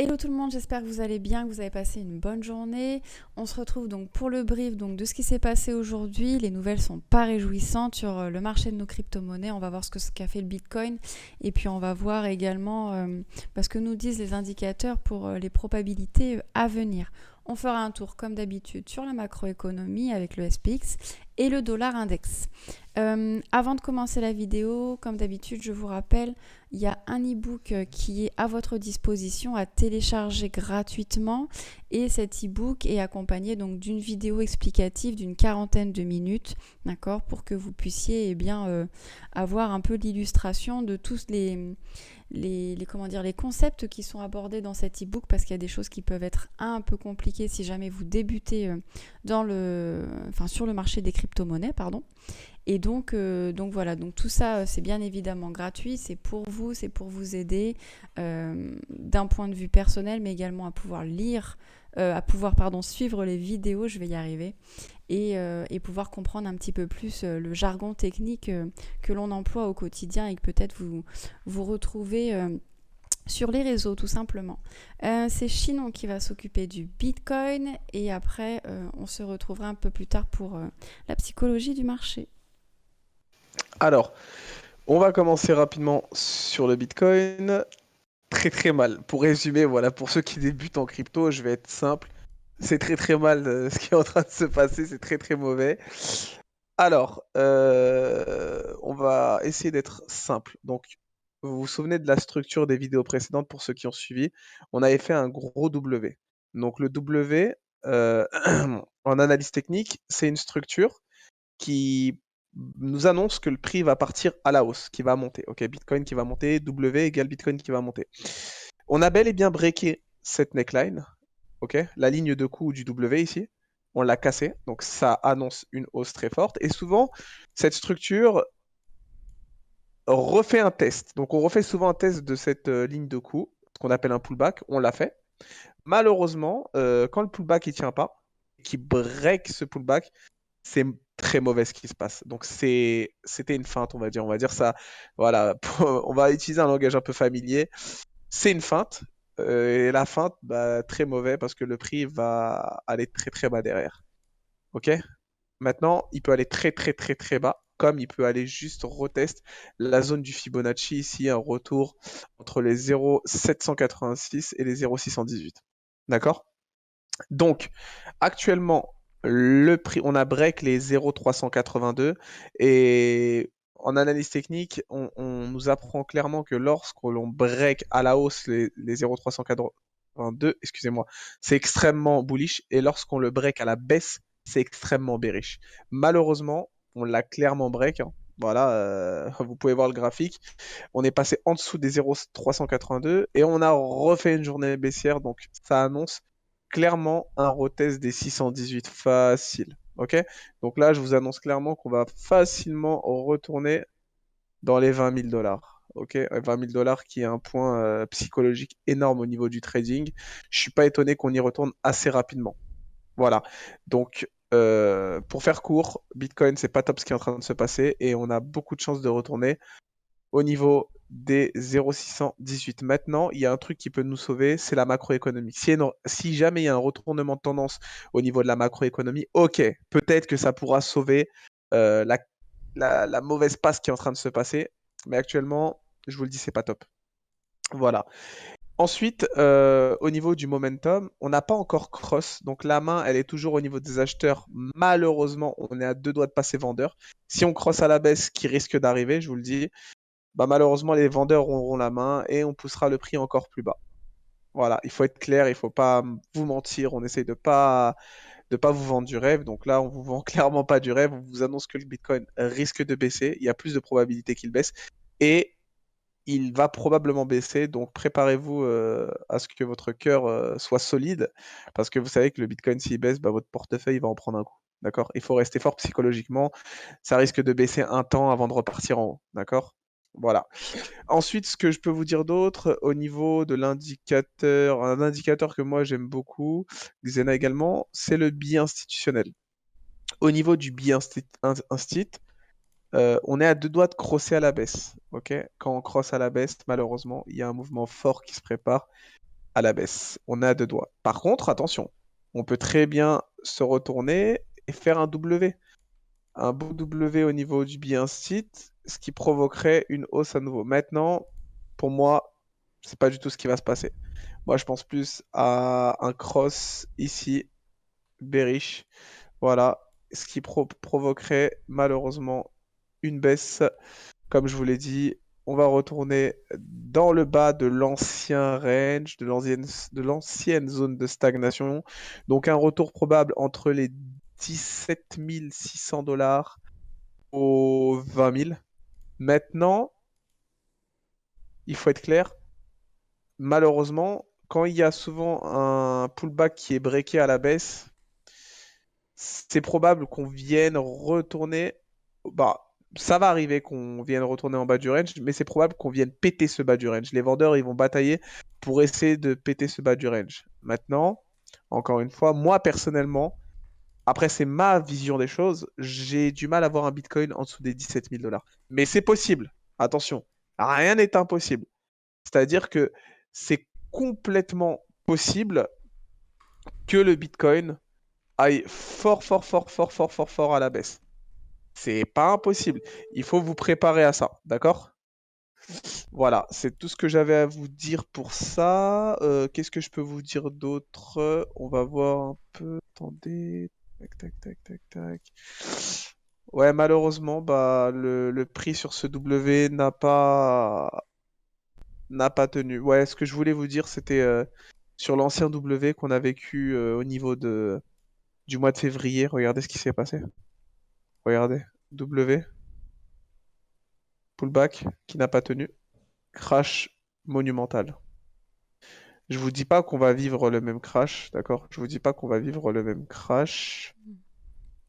Hello tout le monde, j'espère que vous allez bien, que vous avez passé une bonne journée. On se retrouve donc pour le brief donc, de ce qui s'est passé aujourd'hui. Les nouvelles sont pas réjouissantes sur le marché de nos crypto-monnaies. On va voir ce qu'a fait le Bitcoin et puis on va voir également ce que nous disent les indicateurs pour les probabilités à venir. On fera un tour comme d'habitude sur la macroéconomie avec le SPX et le dollar index. Avant de commencer la vidéo, comme d'habitude, je vous rappelle, il y a un e-book qui est à votre disposition à télécharger gratuitement et cet e-book est accompagné donc d'une vidéo explicative d'une quarantaine de minutes, d'accord, pour que vous puissiez avoir un peu l'illustration de tous les concepts qui sont abordés dans cet e-book parce qu'il y a des choses qui peuvent être un peu compliquées si jamais vous débutez sur le marché des crypto-monnaies, pardon. Et donc voilà, donc tout ça c'est bien évidemment gratuit, c'est pour vous aider d'un point de vue personnel, mais également à pouvoir suivre les vidéos, je vais y arriver, et pouvoir comprendre un petit peu plus le jargon technique que l'on emploie au quotidien et que peut-être vous retrouvez sur les réseaux tout simplement. C'est Chinon qui va s'occuper du Bitcoin et après on se retrouvera un peu plus tard pour la psychologie du marché. Alors, on va commencer rapidement sur le Bitcoin. Très très mal. Pour résumer, voilà, pour ceux qui débutent en crypto, je vais être simple. C'est très très mal ce qui est en train de se passer, c'est très très mauvais. Alors, on va essayer d'être simple. Donc, vous vous souvenez de la structure des vidéos précédentes pour ceux qui ont suivi? On avait fait un gros W. Donc le W, en analyse technique, c'est une structure qui nous annonce que le prix va partir à la hausse, qui va monter. Ok, Bitcoin qui va monter, W égale Bitcoin qui va monter. On a bel et bien breaké cette neckline, ok, la ligne de coup du W ici. On l'a cassé, donc ça annonce une hausse très forte. Et souvent, cette structure refait un test. Donc on refait souvent un test de cette ligne de coup, ce qu'on appelle un pullback. On l'a fait. Malheureusement, quand le pullback ne tient pas, qui break ce pullback, c'est très mauvais ce qui se passe. Donc c'était une feinte, on va dire. On va dire ça. Voilà, on va utiliser un langage un peu familier. C'est une feinte. Et la feinte, bah, très mauvais parce que le prix va aller très très bas derrière. Ok? Maintenant, il peut aller très très très très bas, comme il peut aller juste retest la zone du Fibonacci ici, un retour entre les 0,786 et les 0,618. D'accord? Donc, actuellement, le prix, on a break les 0,382 et en analyse technique, on nous apprend clairement que lorsque l'on break à la hausse les 0,382, excusez-moi, c'est extrêmement bullish et lorsqu'on le break à la baisse, c'est extrêmement bearish. Malheureusement, on l'a clairement break, hein. Voilà, vous pouvez voir le graphique. On est passé en dessous des 0,382 et on a refait une journée baissière, donc ça annonce clairement un retest des 618 facile. Ok? Donc là, je vous annonce clairement qu'on va facilement retourner dans les 20 000 dollars. Ok? 20 000 dollars qui est un point psychologique énorme au niveau du trading. Je suis pas étonné qu'on y retourne assez rapidement. Voilà. Donc, pour faire court, Bitcoin, c'est pas top ce qui est en train de se passer et on a beaucoup de chances de retourner au niveau des 0,618. Maintenant, il y a un truc qui peut nous sauver, c'est la macroéconomie. Si jamais il y a un retournement de tendance au niveau de la macroéconomie, ok, peut-être que ça pourra sauver la mauvaise passe qui est en train de se passer. Mais actuellement, je vous le dis, c'est pas top. Voilà. Ensuite, au niveau du momentum, on n'a pas encore cross. Donc la main, elle est toujours au niveau des acheteurs. Malheureusement, on est à deux doigts de passer vendeur. Si on cross à la baisse, ce qui risque d'arriver, je vous le dis, bah malheureusement les vendeurs auront la main et on poussera le prix encore plus bas. Voilà, il faut être clair, il faut pas vous mentir, on essaye de pas vous vendre du rêve. Donc là, on vous vend clairement pas du rêve, on vous annonce que le Bitcoin risque de baisser, il y a plus de probabilité qu'il baisse et il va probablement baisser. Donc préparez-vous à ce que votre cœur soit solide parce que vous savez que le Bitcoin s'il baisse, bah, votre portefeuille va en prendre un coup. D'accord? Il faut rester fort psychologiquement. Ça risque de baisser un temps avant de repartir en haut. D'accord? Voilà. Ensuite, ce que je peux vous dire d'autre au niveau de l'indicateur, un indicateur que moi j'aime beaucoup, Xena également, c'est le biais institutionnel. Au niveau du biais instit, on est à deux doigts de crosser à la baisse. Ok, quand on crosse à la baisse, malheureusement, il y a un mouvement fort qui se prépare. à la baisse. On est à deux doigts. Par contre, attention, on peut très bien se retourner et faire un W. Un beau W au niveau du B1 ce qui provoquerait une hausse à nouveau. Maintenant, pour moi, c'est pas du tout ce qui va se passer. Moi, je pense plus à un cross ici, bearish. Voilà, ce qui provoquerait malheureusement une baisse. Comme je vous l'ai dit, on va retourner dans le bas de l'ancien range, de l'ancienne zone de stagnation. Donc un retour probable entre les 17 600 dollars aux 20 000. Maintenant, il faut être clair, malheureusement, quand il y a souvent un pullback qui est breaké à la baisse, c'est probable qu'on vienne retourner. Bah, ça va arriver qu'on vienne retourner en bas du range, mais c'est probable qu'on vienne péter ce bas du range. Les vendeurs, ils vont batailler pour essayer de péter ce bas du range. Maintenant, encore une fois, moi personnellement, après c'est ma vision des choses, j'ai du mal à voir un Bitcoin en dessous des 17 000 dollars. Mais c'est possible. Attention, rien n'est impossible. C'est-à-dire que c'est complètement possible que le Bitcoin aille fort, fort, fort, fort, fort, fort, fort à la baisse. C'est pas impossible. Il faut vous préparer à ça, d'accord? Voilà, c'est tout ce que j'avais à vous dire pour ça. Qu'est-ce que je peux vous dire d'autre? On va voir un peu. Attendez. Tac, tac, tac, tac, tac. Ouais, malheureusement, bah, le prix sur ce W n'a pas tenu. Ouais, ce que je voulais vous dire, c'était sur l'ancien W qu'on a vécu au niveau du mois de février. Regardez ce qui s'est passé. Regardez. W, pullback qui n'a pas tenu. Crash monumental. Je vous dis pas qu'on va vivre le même crash, d'accord? Je vous dis pas qu'on va vivre le même crash,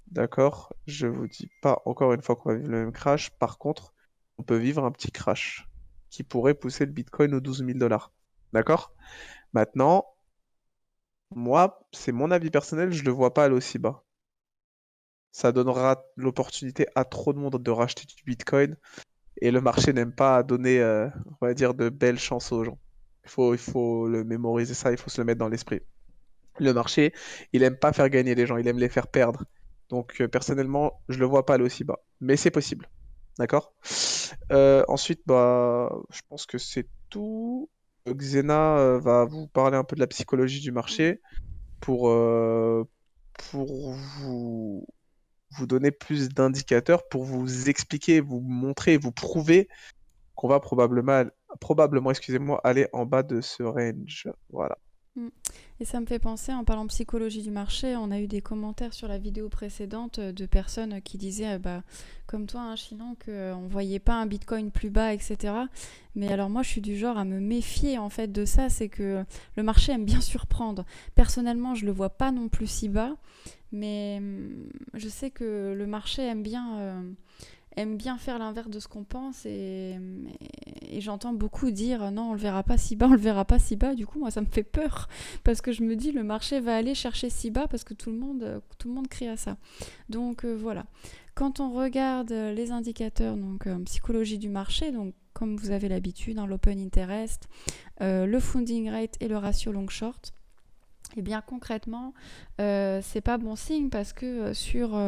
d'accord? Je vous dis pas encore une fois qu'on va vivre le même crash. Par contre, on peut vivre un petit crash qui pourrait pousser le Bitcoin aux 12 000 dollars. D'accord? Maintenant, moi, c'est mon avis personnel, je le vois pas aller aussi bas. Ça donnera l'opportunité à trop de monde de racheter du Bitcoin et le marché n'aime pas donner, on va dire, de belles chances aux gens. Il faut le mémoriser ça, il faut se le mettre dans l'esprit. Le marché, il aime pas faire gagner les gens, il aime les faire perdre. Donc personnellement, je le vois pas aller aussi bas. Mais c'est possible. D'accord? Ensuite, bah, je pense que c'est tout. Xena va vous parler un peu de la psychologie du marché pour, euh, pour vous donner plus d'indicateurs, pour vous expliquer, vous montrer, vous prouver qu'on va probablement, excusez-moi, aller en bas de ce range. Voilà. Mm. Et ça me fait penser, en parlant psychologie du marché, on a eu des commentaires sur la vidéo précédente de personnes qui disaient, bah, comme toi, hein, Chilan, qu'on ne voyait pas un Bitcoin plus bas, etc. Mais alors moi, je suis du genre à me méfier en fait de ça, c'est que le marché aime bien surprendre. Personnellement, je ne le vois pas non plus si bas, mais je sais que le marché aime bien faire l'inverse de ce qu'on pense et j'entends beaucoup dire non, on le verra pas si bas, on le verra pas si bas. Du coup, moi, ça me fait peur parce que je me dis le marché va aller chercher si bas parce que tout le monde crie à ça. Donc voilà. Quand on regarde les indicateurs, donc psychologie du marché, donc comme vous avez l'habitude, hein, l'open interest, le funding rate et le ratio long short. Eh bien concrètement, c'est pas bon signe parce que sur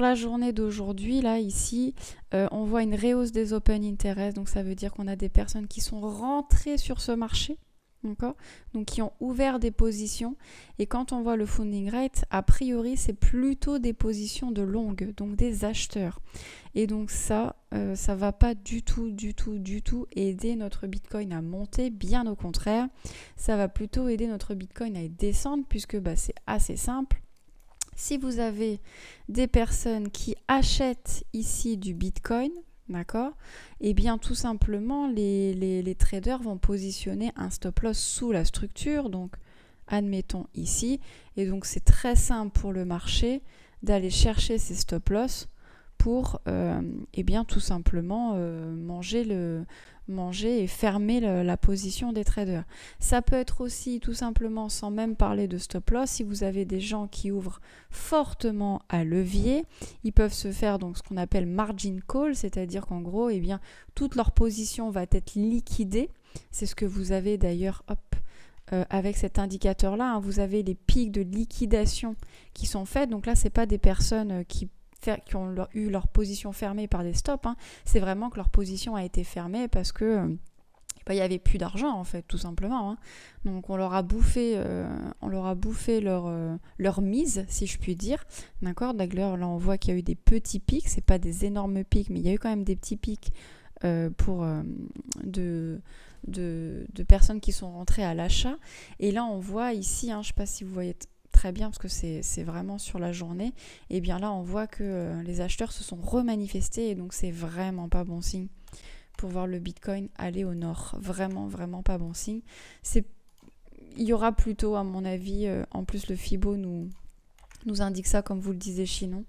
la journée d'aujourd'hui, là ici, on voit une rehausse des open interest, donc ça veut dire qu'on a des personnes qui sont rentrées sur ce marché, d'accord, donc qui ont ouvert des positions. Et quand on voit le funding rate, a priori, c'est plutôt des positions de longue, donc des acheteurs. Et donc ça va pas du tout aider notre Bitcoin à monter, bien au contraire. Ça va plutôt aider notre Bitcoin à descendre puisque c'est assez simple. Si vous avez des personnes qui achètent ici du Bitcoin, d'accord, et bien tout simplement les traders vont positionner un stop loss sous la structure, donc admettons ici, et donc c'est très simple pour le marché d'aller chercher ces stop loss pour bien tout simplement manger et fermer la position des traders. Ça peut être aussi tout simplement, sans même parler de stop loss, si vous avez des gens qui ouvrent fortement à levier, ils peuvent se faire donc ce qu'on appelle margin call, c'est-à-dire qu'en gros, toute leur position va être liquidée. C'est ce que vous avez d'ailleurs, avec cet indicateur-là, hein, vous avez les pics de liquidation qui sont faits. Donc là, c'est pas des personnes qui ont eu leur position fermée par des stops. Hein. C'est vraiment que leur position a été fermée parce que il n'y avait plus d'argent en fait, tout simplement. Hein. Donc on leur a bouffé leur mise, si je puis dire. D'accord. D'ailleurs, là on voit qu'il y a eu des petits pics, c'est pas des énormes pics, mais il y a eu quand même des petits pics de, de personnes qui sont rentrées à l'achat. Et là on voit ici, hein, je ne sais pas si vous voyez très bien parce que c'est vraiment sur la journée, et bien là on voit que les acheteurs se sont remanifestés et donc c'est vraiment pas bon signe pour voir le Bitcoin aller au nord. Vraiment, vraiment pas bon signe. Il y aura plutôt, à mon avis, en plus le Fibo nous indique ça, comme vous le disiez, Chinon.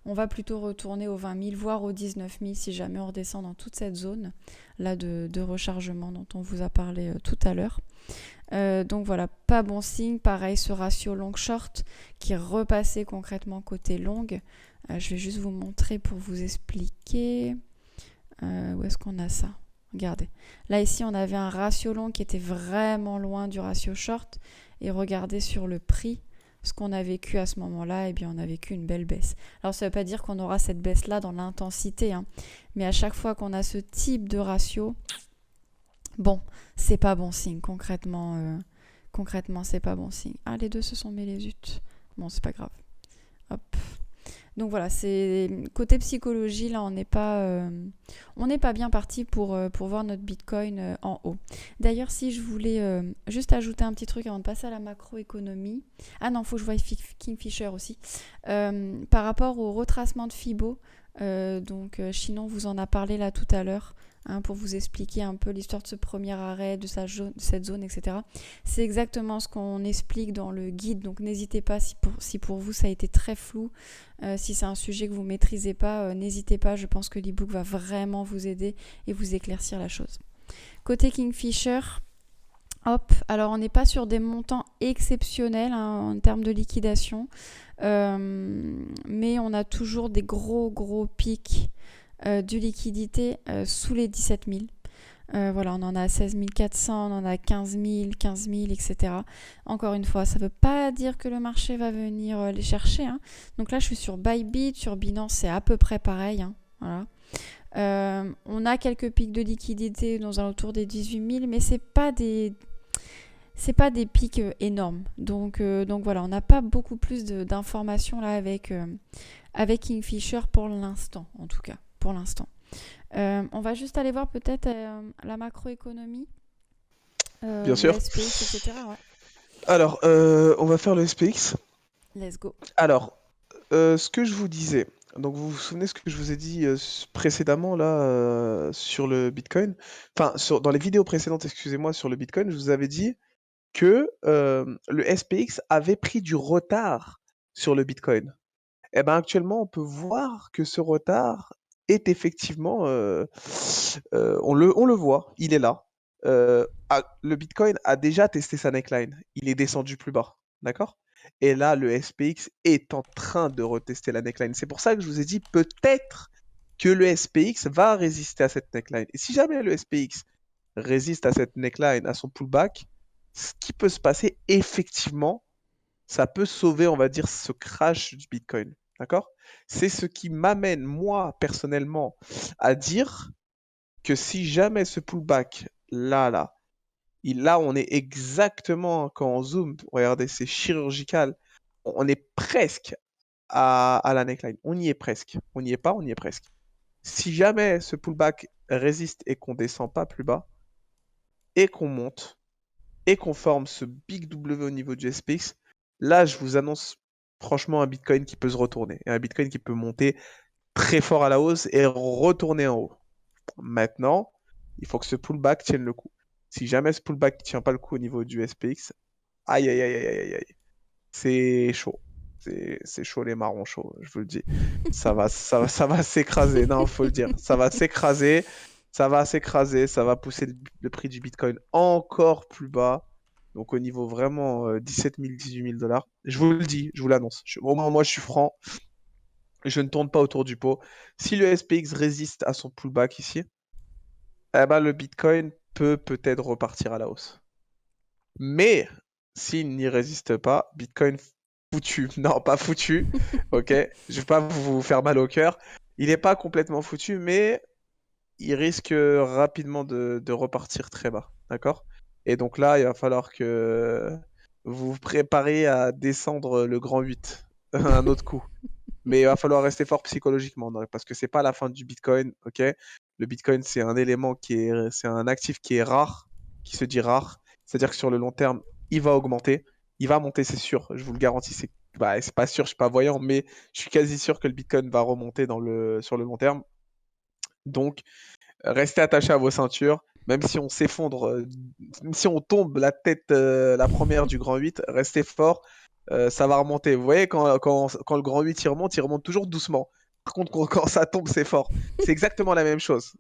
On va plutôt retourner aux 20 000, voire aux 19 000 si jamais on redescend dans toute cette zone là de rechargement dont on vous a parlé tout à l'heure. Donc voilà, pas bon signe. Pareil, ce ratio long-short qui est repassé concrètement côté long. Je vais juste vous montrer pour vous expliquer. Où est-ce qu'on a ça? Regardez. Là, ici, on avait un ratio long qui était vraiment loin du ratio short. Et regardez sur le prix, ce qu'on a vécu à ce moment-là, eh bien, on a vécu une belle baisse. Alors, ça ne veut pas dire qu'on aura cette baisse-là dans l'intensité, hein, mais à chaque fois qu'on a ce type de ratio, bon, c'est pas bon signe. Concrètement, c'est pas bon signe. Ah, les deux se sont mêlés, zut. Bon, c'est pas grave. Hop. Donc voilà, c'est côté psychologie, là on n'est pas bien parti pour voir notre Bitcoin en haut. D'ailleurs, si je voulais juste ajouter un petit truc avant de passer à la macroéconomie. Ah non, il faut que je voie Kingfisher aussi. Par rapport au retracement de Fibo, Chinon vous en a parlé là tout à l'heure. Hein, pour vous expliquer un peu l'histoire de ce premier arrêt, de cette zone, etc. C'est exactement ce qu'on explique dans le guide, donc n'hésitez pas si pour vous ça a été très flou, si c'est un sujet que vous ne maîtrisez pas, n'hésitez pas, je pense que l'e-book va vraiment vous aider et vous éclaircir la chose. Côté Kingfisher, hop, alors on n'est pas sur des montants exceptionnels hein, en termes de liquidation, mais on a toujours des gros pics de liquidité sous les 17 000. Voilà, on en a 16 400, on en a 15 000, etc. Encore une fois, ça ne veut pas dire que le marché va venir les chercher. Hein. Donc là, je suis sur Bybit, sur Binance, c'est à peu près pareil. Hein. Voilà. On a quelques pics de liquidité dans autour des 18 000, mais c'est pas des pics énormes. Donc voilà, on n'a pas beaucoup plus d'informations là avec Kingfisher pour l'instant, en tout cas. Pour l'instant. On va juste aller voir peut-être la macroéconomie, Bien le sûr. SPX, etc. Ouais. Alors, on va faire le SPX. Let's go. Alors, ce que je vous disais, donc vous vous souvenez ce que je vous ai dit précédemment là sur le Bitcoin, enfin dans les vidéos précédentes, excusez-moi, sur le Bitcoin, je vous avais dit que le SPX avait pris du retard sur le Bitcoin. Et ben actuellement, on peut voir que ce retard est effectivement, on le voit, il est là. Le Bitcoin a déjà testé sa neckline, il est descendu plus bas, d'accord? Et là, le SPX est en train de retester la neckline. C'est pour ça que je vous ai dit peut-être que le SPX va résister à cette neckline. Et si jamais le SPX résiste à cette neckline, à son pullback, ce qui peut se passer effectivement, ça peut sauver, on va dire, ce crash du Bitcoin. D'accord? C'est ce qui m'amène, moi, personnellement, à dire que si jamais ce pullback, là, on est exactement, quand on zoome, regardez, c'est chirurgical, on est presque à la neckline. On y est presque. On n'y est pas, on y est presque. Si jamais ce pullback résiste et qu'on descend pas plus bas, et qu'on monte, et qu'on forme ce big W au niveau du SPX, là, je vous annonce franchement un Bitcoin qui peut se retourner, et un Bitcoin qui peut monter très fort à la hausse et retourner en haut. Maintenant, il faut que ce pullback tienne le coup. Si jamais ce pullback ne tient pas le coup au niveau du SPX, aïe aïe aïe aïe aïe aïe, c'est chaud. C'est chaud les marrons chauds, je vous le dis. Ça va s'écraser. Non, faut le dire. Ça va s'écraser. Ça va pousser le prix du Bitcoin encore plus bas. Donc au niveau vraiment 17 000, 18 000 dollars. Je vous le dis, je vous l'annonce. Au moins, moi, je suis franc. Je ne tourne pas autour du pot. Si le SPX résiste à son pullback ici, eh ben, le Bitcoin peut peut-être repartir à la hausse. Mais s'il n'y résiste pas, Bitcoin foutu. Non, pas foutu. Ok, je vais pas vous faire mal au cœur. Il n'est pas complètement foutu, mais il risque rapidement de repartir très bas. D'accord? Et donc là, il va falloir que vous vous préparez à descendre le grand 8 un autre coup. Mais il va falloir rester fort psychologiquement, non, parce que c'est pas la fin du Bitcoin, ok? Le Bitcoin, c'est un élément c'est un actif qui est rare, qui se dit rare. C'est-à-dire que sur le long terme, il va augmenter, il va monter, c'est sûr. Je vous le garantis. C'est pas sûr, je suis pas voyant, mais je suis quasi sûr que le Bitcoin va remonter sur le long terme. Donc, restez attachés à vos ceintures. Même si on s'effondre, même si on tombe la tête la première du grand 8, restez fort, ça va remonter. Vous voyez, quand le grand 8 il remonte toujours doucement. Par contre, quand ça tombe, c'est fort. C'est exactement la même chose.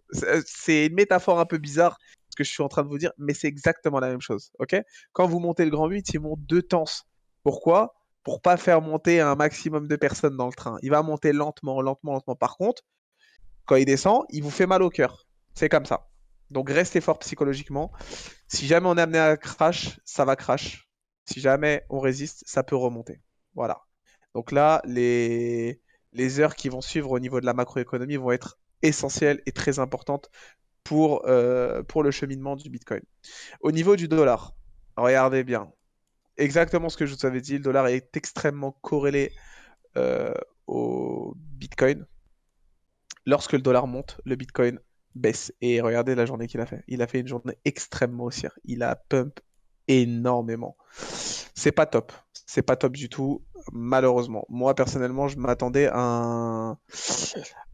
C'est une métaphore un peu bizarre, ce que je suis en train de vous dire, mais c'est exactement la même chose. Ok? Quand vous montez le grand 8, il monte deux tenses. Pourquoi? Pour pas faire monter un maximum de personnes dans le train. Il va monter lentement, lentement, lentement. Par contre, quand il descend, il vous fait mal au cœur. C'est comme ça. Donc restez fort psychologiquement. Si jamais on est amené à crash, ça va crash. Si jamais on résiste, ça peut remonter. Voilà. Donc là, les heures qui vont suivre au niveau de la macroéconomie vont être essentielles et très importantes pour le cheminement du Bitcoin. Au niveau du dollar, regardez bien. Exactement ce que je vous avais dit, le dollar est extrêmement corrélé euh, au Bitcoin. Lorsque le dollar monte, le Bitcoin baisse. Et regardez la journée qu'il a fait. Il a fait une journée extrêmement haussière. Il a pump énormément. C'est pas top. C'est pas top du tout, malheureusement. Moi, personnellement, je m'attendais à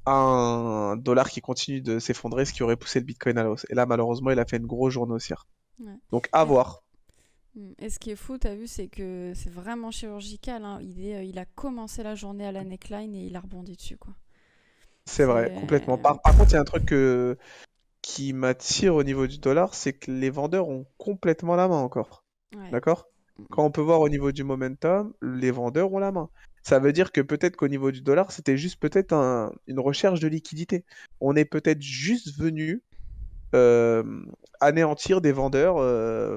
un dollar qui continue de s'effondrer, ce qui aurait poussé le Bitcoin à la hausse. Et là, malheureusement, il a fait une grosse journée haussière. Ouais. Donc, à Et, voir. et ce qui est fou, t'as vu, c'est que c'est vraiment chirurgical, hein. Il a commencé la journée à la neckline et il a rebondi dessus, quoi. C'est vrai, complètement. C'est... Par contre, il y a un truc qui m'attire au niveau du dollar, c'est que les vendeurs ont complètement la main encore. Ouais. D'accord? Quand on peut voir au niveau du momentum, les vendeurs ont la main. Ça veut dire que peut-être qu'au niveau du dollar, c'était juste peut-être une recherche de liquidité. On est peut-être juste venu euh, anéantir des vendeurs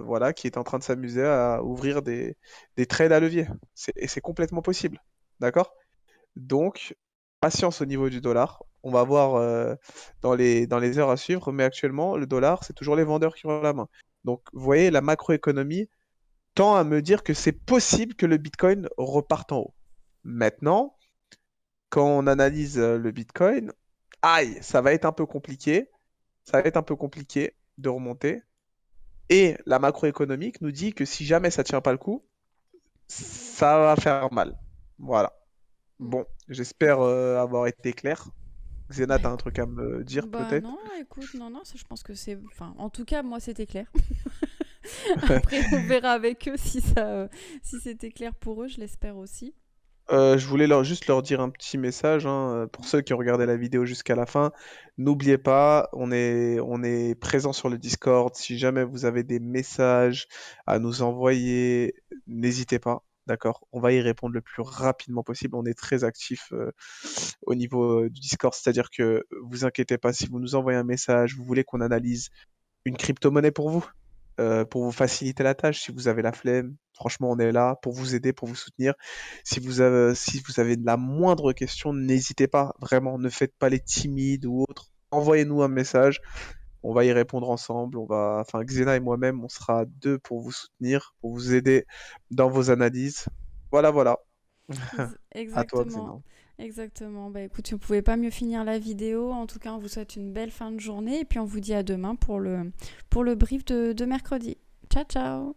voilà, qui étaient en train de s'amuser à ouvrir des trades à levier. Et c'est complètement possible. D'accord? Donc, patience au niveau du dollar. On va voir dans les heures à suivre, mais actuellement, le dollar, c'est toujours les vendeurs qui ont la main. Donc, vous voyez, la macroéconomie tend à me dire que c'est possible que le Bitcoin reparte en haut. Maintenant, quand on analyse le Bitcoin, aïe, ça va être un peu compliqué. Ça va être un peu compliqué de remonter. Et la macroéconomique nous dit que si jamais ça tient pas le coup, ça va faire mal. Voilà. Mm. Bon, j'espère avoir été clair. Xena, Bah, t'as un truc à me dire bah peut-être? non, écoute, non, ça, je pense que c'est... Enfin, en tout cas, moi, c'était clair. Après, on verra avec eux si c'était clair pour eux, je l'espère aussi. Je voulais juste leur dire un petit message hein, pour ceux qui ont regardé la vidéo jusqu'à la fin. N'oubliez pas, on est présent sur le Discord. Si jamais vous avez des messages à nous envoyer, n'hésitez pas. D'accord? On va y répondre le plus rapidement possible. On est très actif au niveau du Discord. C'est-à-dire que vous inquiétez pas, si vous nous envoyez un message, vous voulez qu'on analyse une crypto-monnaie pour vous faciliter la tâche. Si vous avez la flemme, franchement, on est là pour vous aider, pour vous soutenir. Si vous avez la moindre question, n'hésitez pas. Vraiment, ne faites pas les timides ou autres. Envoyez-nous un message. On va y répondre ensemble. Enfin, Xena et moi-même, on sera deux pour vous soutenir, pour vous aider dans vos analyses. Voilà, voilà. À toi, Exactement. Xena. Exactement. Bah écoute, vous pouvez pas mieux finir la vidéo. En tout cas, on vous souhaite une belle fin de journée et puis on vous dit à demain pour le brief de mercredi. Ciao, ciao!